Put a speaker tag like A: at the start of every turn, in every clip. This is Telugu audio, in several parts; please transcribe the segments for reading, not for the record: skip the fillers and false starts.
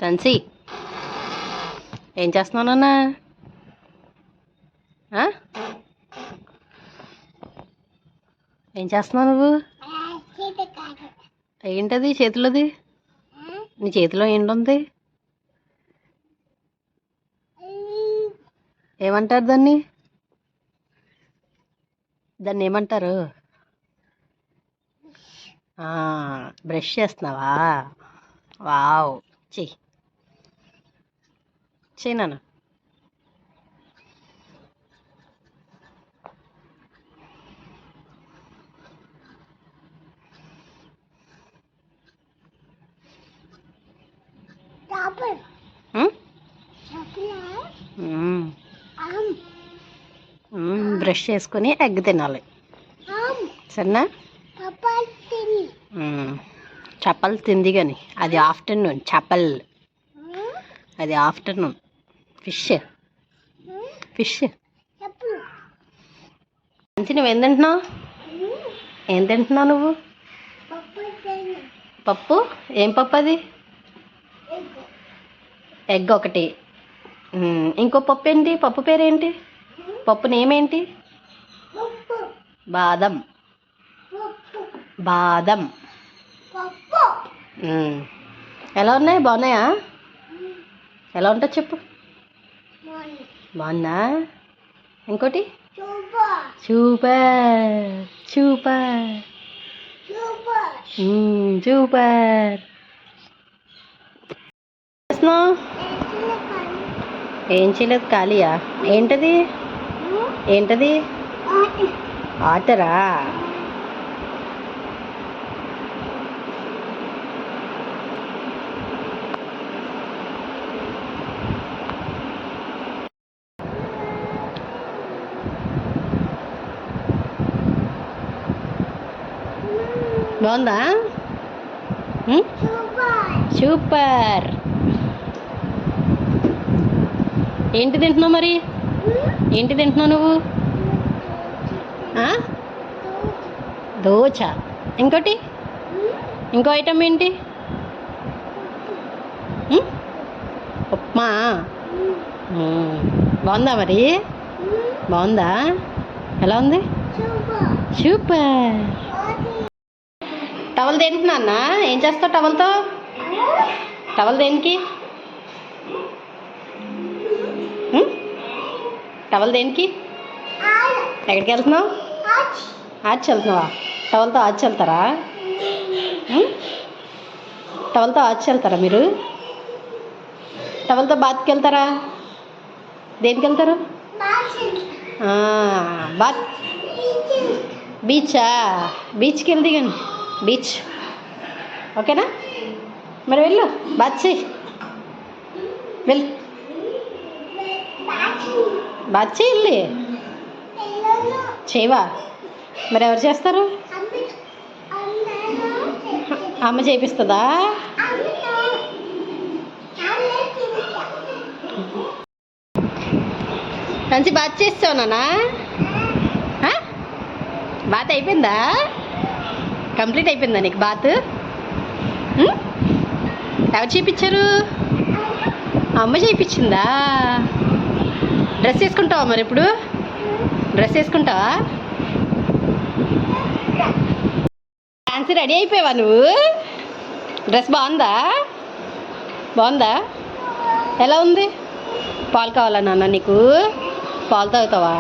A: తన్సి ఏం చేస్తున్నానన్నా? ఏం చేస్తున్నావు నువ్వు? ఏంటది చేతిలోది? నీ చేతిలో ఏంటుంది? ఏమంటారు దాన్ని? దాన్ని ఏమంటారు? బ్రష్ చేస్తున్నావా? వావ్, చెయ్యి చెయ్యి నాన్న. బ్రష్ చేసుకుని ఎగ్ తినాలి, సరేనా? చప్పలు తింది కానీ అది ఆఫ్టర్నూన్. చప్పల్ అది ఆఫ్టర్నూన్. Fish fish. మంచి నువ్వేం తింటున్నావు? ఏం తింటున్నావు నువ్వు? పప్పు. ఏం పప్పు అది? ఎగ్ ఒకటి. ఇంకో పప్పు ఏంటి? పప్పు పేరేంటి? పప్పు నేమేంటి? బాదం. బాదం. ఎలా ఉన్నాయి? బాగున్నాయా? ఎలా ఉంటుంది చెప్పు. బాగుందా? ఇంకోటి సూపర్ సూపర్ సూపర్. ఏం చేయలేదు, ఖాళీయా? ఏంటది? ఏంటది? ఆటరా? బాగుందా? సూపర్. ఏంటి తింటున్నావు మరి? ఏంటి తింటున్నావు నువ్వు? దోశ. ఇంకోటి? ఇంకో ఐటమ్ ఏంటి? ఉప్మా. బాగుందా మరి? బాగుందా? ఎలా ఉంది? సూపర్. టవల్ తింటున్నా అన్న. ఏం చేస్తావు టవల్తో? టవల్ దేనికి? టవల్ దేనికి? ఎక్కడికి వెళ్తున్నావు? ఆచి వెళ్తున్నావా? టవల్తో ఆచి వెళ్తారా? టవల్తో ఆచి వెళ్తారా మీరు? టవల్తో బాత్కి వెళ్తారా? దేనికి వెళ్తారు? బాత్. బీచా? బీచ్కి వెళ్ది కానీ బీచ్. ఓకేనా? మరి వెళ్ళు, బాత్ చెయ్యి. వెళ్ళు, బాత్ చెయ్యి. చేయవా? మరి ఎవరు చేస్తారు? అమ్మ చేపిస్తుందా? మంచి బాత్ చేస్తావు నాన్న. బాత్ అయిపోయిందా? కంప్లీట్ అయిపోయిందా నీకు బాత్? ఎవరు చేయించారు? అమ్మ చేయించిందా? డ్రెస్ వేసుకుంటావా మరి ఇప్పుడు? డ్రెస్ వేసుకుంటావా? డాన్స్ రెడీ అయిపోయావా నువ్వు? డ్రెస్ బాగుందా? బాగుందా? ఎలా ఉంది? పాలు కావాలా నాన్న నీకు? పాలు తాగుతావా?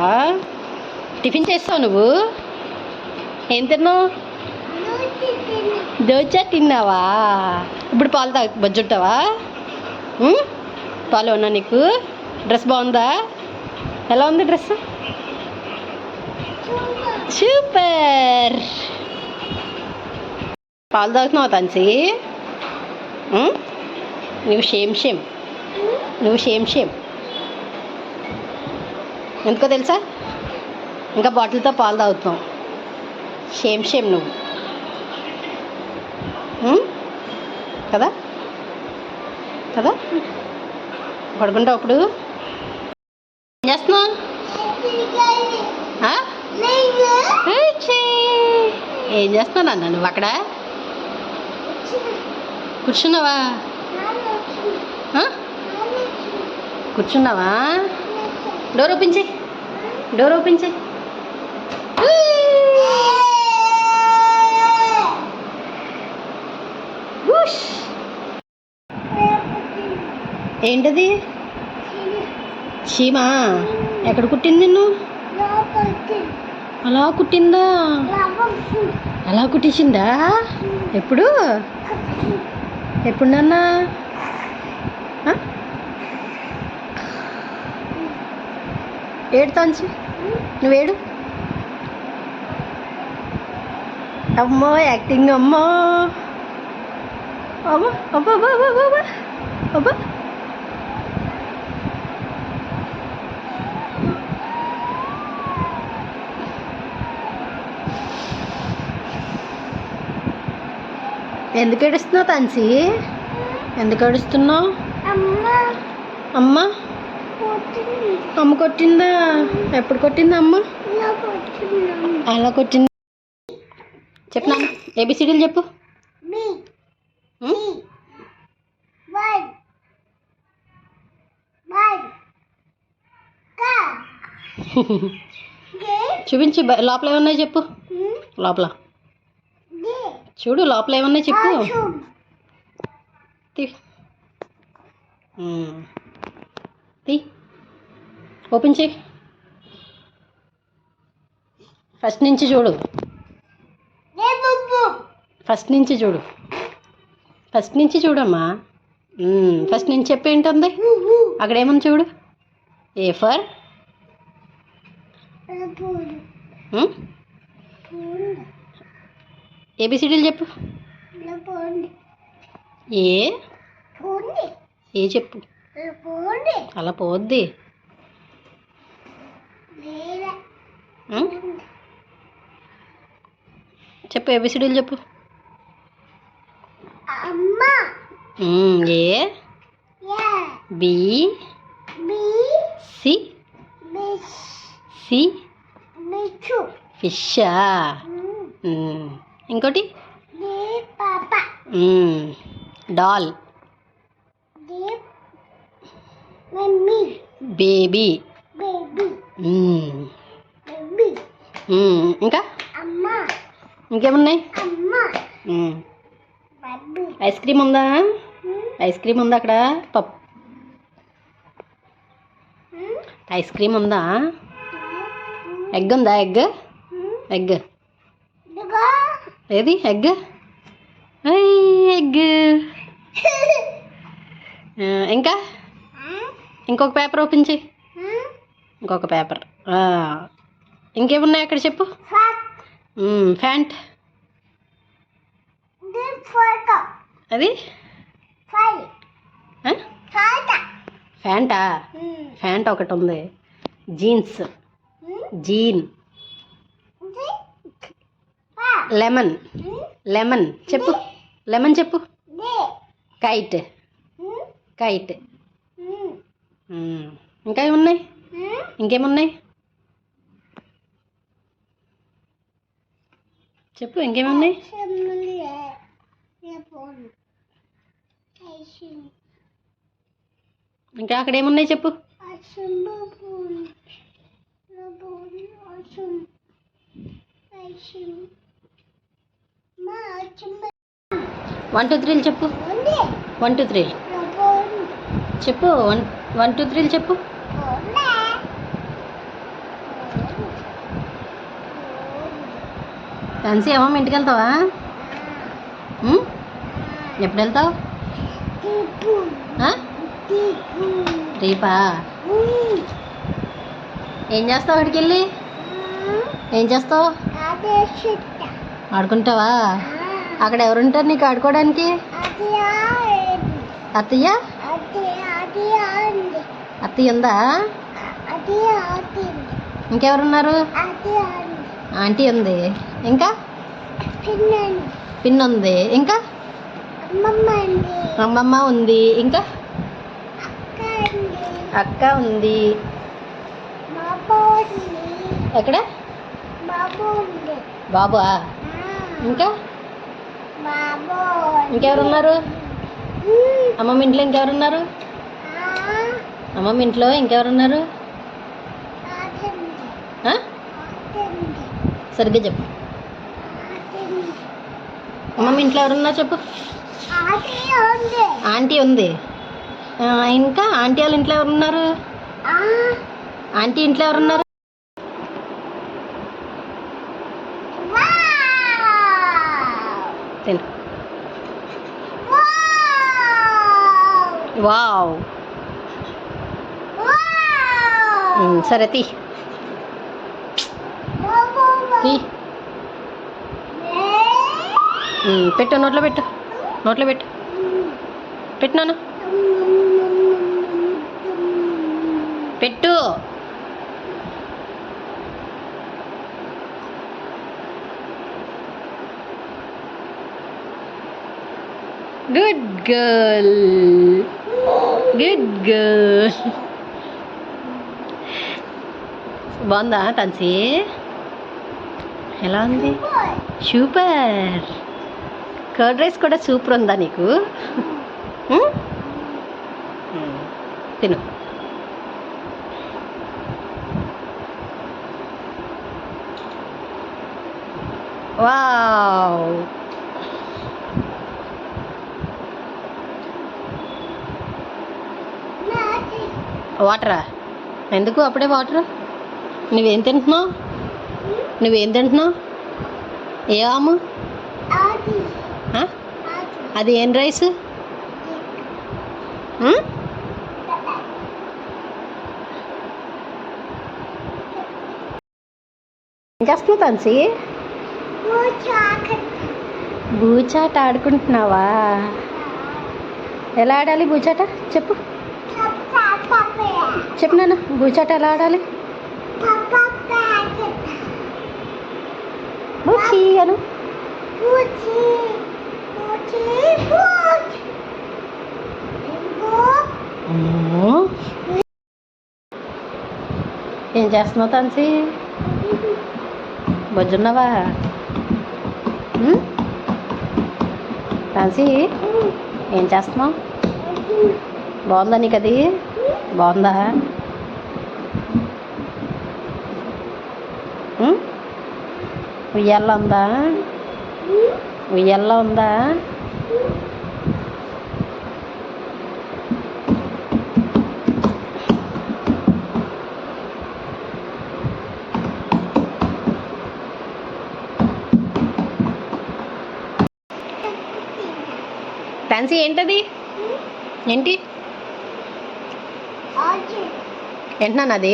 A: టిఫిన్ చేస్తావు నువ్వు? ఏం తిన్నావు? దోశ తిన్నావా? ఇప్పుడు పాలు బజ్జుంటావా? పాలు ఉన్నా నీకు? డ్రెస్ బాగుందా? ఎలా ఉంది డ్రెస్? సూపర్. పాలు తాగుతున్నావా తన్సి? నువ్వు షేమ్. నువ్వు షేమ్. ఎందుకో తెలుసా? ఇంకా బాటిల్తో పాలు తాగుతున్నావు. షేమ్ నువ్వు కదా కదా. పడుకుంటావు అప్పుడు? ఏం చేస్తున్నావు? ఏం చేస్తున్నావు అన్న నువ్వు అక్కడ? కూర్చున్నావా? ఆ? కూర్చున్నావా? డోర్ ఓపెన్ చేయి, డోర్ ఓపెన్ చేయి. ఏంటది? చీమా? ఎక్కడ కుట్టింది నిన్ను? అలా కుట్టిందా? అలా కుట్టించిందా? ఎప్పుడు ఎప్పుడు నాన్న? ఏడు తాంచి నువ్వేడు. అమ్మో యాక్టింగ్ అమ్మో. అబ్బా అబ్బా అబ్బా అబ్బా అబ్బా అబ్బా. ఎందుకు ఏడుస్తున్నావు తాన్సి? ఎందుకు ఏడుస్తున్నావు? అమ్మ అమ్మ కొట్టిందా? ఎప్పుడు కొట్టిందా అమ్మ? అలా కొట్టింది. చెప్పు నాన్న, ఏబిసిడీలు చెప్పు. చూపించి లోపల ఏమన్నాయి చెప్పు. లోపల చూడు, లోపల ఏమన్నాయి చెప్పు. తీ, ఓపెన్ చేయి. ఫస్ట్ నుంచి చూడు, ఫస్ట్ నుంచి చూడు, ఫస్ట్ నుంచి చూడమ్మా. ఫస్ట్ నుంచి చెప్పు ఏంటుంది అక్కడ ఏముంది చూడు. ఏ ఫర్ ఏబిసిడీలు చెప్పు. ఏ చెప్పు. అలా పోద్ది. చెప్పు ఏబిసిడీలు చెప్పు. ఏ బి సి సి ఫిషా. ఇంకోటి డాల్, బేబీ. ఇంకా ఇంకేమున్నాయి? ఐస్ క్రీమ్ ఉందా? ఐస్ క్రీమ్ ఉందా అక్కడ? పప్ ఐస్ క్రీమ్ ఉందా? ఎగ్ ఉందా? ఎగ్ ఎగ్ ఏది? Egg egg. ఇంకా ఇంకొక పేపర్ ఓపెన్ చేయి. ఇంకొక పేపర్. ఇంకేమున్నాయి అక్కడ చెప్పు. ఫ్యాంట్ అది ఫ్యాంటా? ఫ్యాంట్ ఒకటి ఉంది. Jeans jean. లెమన్ లెమన్ చెప్పు. లెమన్ చెప్పు. Kite kite. ఇంకా ఏమున్నాయి? ఇంకేమున్నాయి చెప్పు. ఇంకేమున్నాయి? ఇంకా అక్కడ ఏమున్నాయి చెప్పు. 1 2 3 చెప్పు. 1 2 3 చెప్పు. 1 2 3 చెప్పు. ఫ్యాన్సీ అమ్మమ్మ ఇంటికి వెళ్తావా? ఎప్పుడు వెళ్తావు? రేపా? ఏం చేస్తావు అక్కడికి వెళ్ళి? ఏం చేస్తావు? ఆడుకుంటావా? అక్కడ ఎవరుంటారు నీకు ఆడుకోవడానికి? అత్తయ్య? అత్తయ్య ఉందా? ఇంకెవరున్నారు? ఆంటీ ఉంది. ఇంకా పిన్ ఉంది. ఇంకా అమ్మమ్మ ఉంది. ఇంకా అక్క ఉంది. ఎక్కడ? బాబా? ఇంకా ఇంకెవరున్నారు? అమ్మమ్మ ఇంట్లో ఇంకెవరున్నారు? అమ్మ మీ ఇంట్లో ఇంకెవరున్నారు? ఆ? సరిగ్గా చెప్పు. అమ్మ మీ ఇంట్లో ఎవరున్నారు చెప్పు. ఆంటీ ఉంది. ఇంకా ఆంటీ వాళ్ళ ఇంట్లో ఎవరున్నారు? ఆంటీ ఇంట్లో ఎవరున్నారు? తిను. వావ్. సరే తీ. పెట్టు, నోట్లో పెట్టు, నోట్లో పెట్టు, పెట్టినాను, పెట్టు. Good girl, good girl. బాగుందా తన్సి? ఎలా ఉంది? సూపర్. కర్డ్ రైస్ కూడా సూపర్ ఉందా నీకు? తిను. వావ్. వాటరా? ఎందుకు అప్పుడే వాటర్? నువ్వేం తింటున్నావు? నువ్వేం తింటున్నావు? ఏ ఆము? అది ఏం రైస్? ఏం చేస్తున్నావు తన్సి? బూచాట ఆడుకుంటున్నావా? ఎలా ఆడాలి బూచాట చెప్పు. చెప్పు నాన్న, బూచాట ఎలా ఆడాలి? బూచి అను. ఏం చేస్తున్నావు తన్సి? బొజ్జున్నావా? తన్సి ఏం చేస్తున్నావు? బాగుందా నీకు అది? బాగుందా? ఉయ్యాల్లో ఉందా? ఉయ్యాల్లో ఉందా? ఫ్యాన్సీ ఏంటది? ఏంటి ఏంటన్నా అది?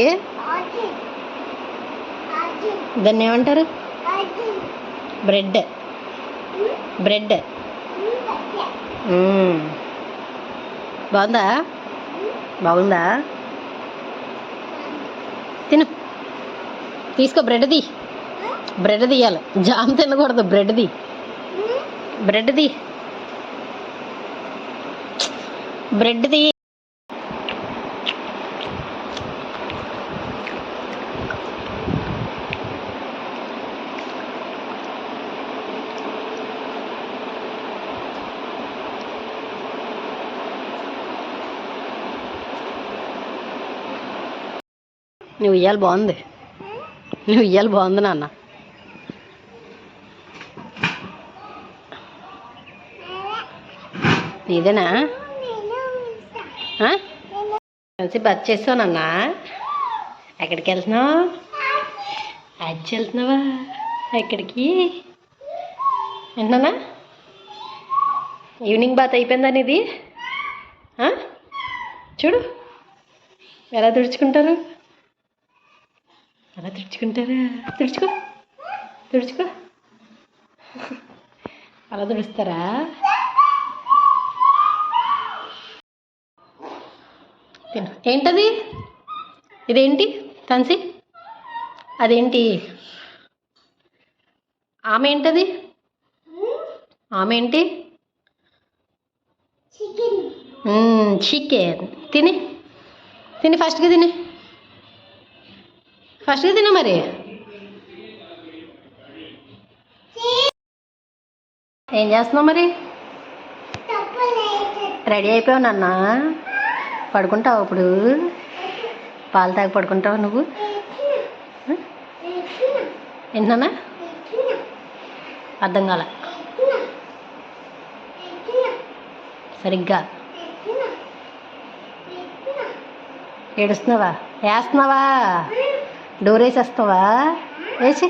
A: దాన్ని ఏమంటారు? బ్రెడ్. బ్రెడ్. బాగుందా? బాగుందా? తిను. తీసుకో, బ్రెడ్ది. బ్రెడ్ తీయాలి, జామ్ తినకూడదు. బ్రెడ్ది. బ్రెడ్ది. బ్రెడ్ది. నువ్వు ఉయ్యాలి బాగుంది. నువ్వు ఉయ్యాలి బాగుంది నాన్న. నీదేనా? కలిసి బస్ చేస్తానన్నా. ఎక్కడికి వెళ్తున్నావు? అచ్చి వెళ్తున్నావా? ఎక్కడికి? ఏంటన్నా? ఈవినింగ్ బాత్ అయిపోయిందా నీది? చూడు ఎలా తుడుచుకుంటారు. అలా తుడుచుకుంటారా? తుడుచుకో, తుడుచుకో. అలా తుడుస్తారా? తిను. ఏంటది? ఇదేంటి తన్సి? అదేంటి? ఆమె ఏంటది? ఆమె ఏంటి? చికెన్. తిని, తిని ఫస్ట్గా తిని, ఫస్ట్గా తిన మరి. ఏం చేస్తున్నావు మరి? రెడీ అయిపోయావు నాన్న. పడుకుంటావు ఇప్పుడు? పాలు తాగి పడుకుంటావా నువ్వు? ఏంటన్నా? అర్థం కాల సరిగ్గా. ఏడుస్తున్నావా? వేస్తున్నావా? డోర్ వేసేస్తావా? వేసి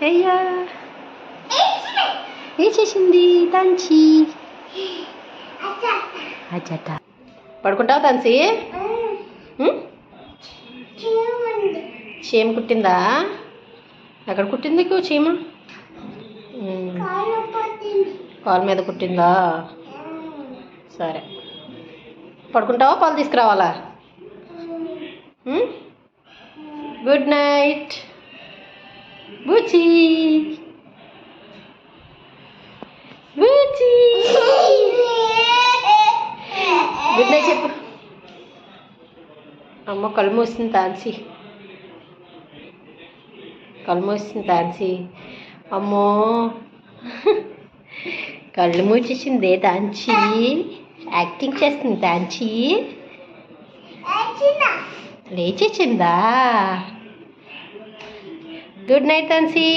A: అయ్యా వేసేసింది తాన్సి. అచ్చట పడుకుంటావా తాన్సి? చీమ కుట్టిందా? ఎక్కడ కుట్టింది నీకు చీమ? కాలు మీద కుట్టిందా? సరే పడుకుంటావా? పాలు తీసుకురావాలా? గుడ్ నైట్ బూచి. బూచి గుడ్ నైట్ చెప్పు. అమ్మ కళ్ళు మూస్తుంది తాన్సి. కళ్ళు మూస్తుంది తాన్సి. అమ్మో కళ్ళు మూసేసిందే తాన్సి. యాక్టింగ్ చేస్తుంది తాన్సి. లేచేసిందా? Good night తాన్సి.